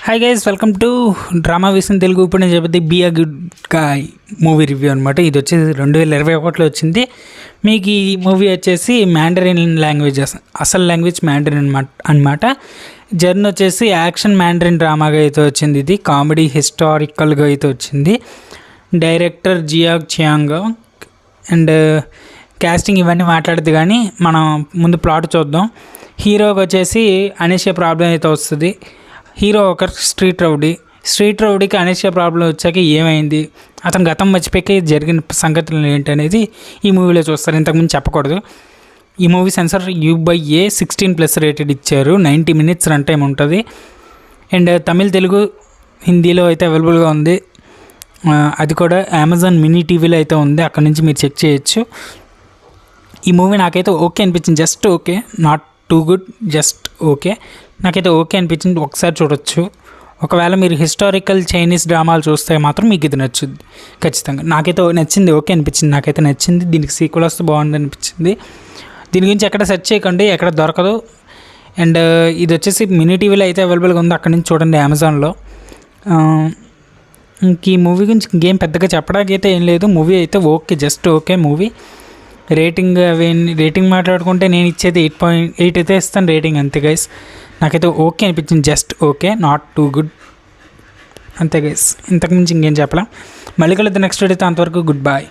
Hi guys, welcome to drama vision Telugu. ఇప్పుడు నేను చెప్పేది be a good guy movie review అనమాట. ఇది వచ్చేసి 2021లో వచ్చింది. మీకు ఈ మూవీ వచ్చేసి మ్యాండరిన్ లాంగ్వేజ్, అసలు లాంగ్వేజ్ మ్యాండరిన్ అనమాట. జర్నీ వచ్చేసి యాక్షన్ మ్యాండరిన్ డ్రామాగా అయితే వచ్చింది. ఇది కామెడీ హిస్టారికల్గా అయితే వచ్చింది. డైరెక్టర్ జియాగ్ చియాంగ్ అండ్ క్యాస్టింగ్ ఇవన్నీ మాట్లాడదు, కానీ మనం ముందు ప్లాట్ చూద్దాం. హీరోకి వచ్చేసి అనేషియా ప్రాబ్లం అయితే వస్తుంది. హీరో ఒక స్ట్రీట్ రౌడీకి అనేషియా ప్రాబ్లం వచ్చాక ఏమైంది, అతను గతం మర్చిపోయి జరిగిన సంగతులు ఏంటనేది ఈ మూవీలో చూస్తారు. ఇంతకుముందు చెప్పకూడదు. ఈ మూవీ సెన్సార్ U/A 16+ రేటెడ్ ఇచ్చారు. 90 minutes రన్ టైం ఉంటుంది. అండ్ తమిళ్, తెలుగు, హిందీలో అయితే అవైలబుల్గా ఉంది. అది కూడా అమెజాన్ మినీ టీవీలో అయితే ఉంది. అక్కడ నుంచి మీరు చెక్ చేయొచ్చు. ఈ మూవీ నాకైతే ఓకే అనిపించింది. Just okay, not too good, just okay. నాకైతే ఓకే అనిపించింది. ఒకసారి చూడొచ్చు. ఒకవేళ మీరు హిస్టారికల్ చైనీస్ డ్రామాలు చూస్తే మాత్రం మీకు ఇది నచ్చుద్ది ఖచ్చితంగా. నాకైతే నచ్చింది, ఓకే అనిపించింది, నాకైతే నచ్చింది. దీనికి సీక్వెల్ వస్తే బాగుంది అనిపించింది. దీని గురించి ఎక్కడ సెర్చ్ చేయకండి, ఎక్కడ దొరకదు. అండ్ ఇది వచ్చేసి మినీ టీవీలో అయితే అవైలబుల్గా ఉంది. అక్కడ నుంచి చూడండి, అమెజాన్లో. ఇంక ఈ మూవీ గురించి ఇంకేం పెద్దగా చెప్పడానికి అయితే ఏం లేదు. మూవీ అయితే okay, just okay movie. Rating మాట్లాడుకుంటే నేను ఇచ్చేది 8.8 అయితే ఇస్తాను రేటింగ్, అంతే గైస్. నాకైతే ఓకే అనిపించింది, just okay, not too good, అంతే గైస్. ఇంతకుమించి ఇంకేం చెప్పలేం. మళ్ళీ కలుద్దాం నెక్స్ట్ వీడియోతో. అంతవరకు గుడ్ బాయ్.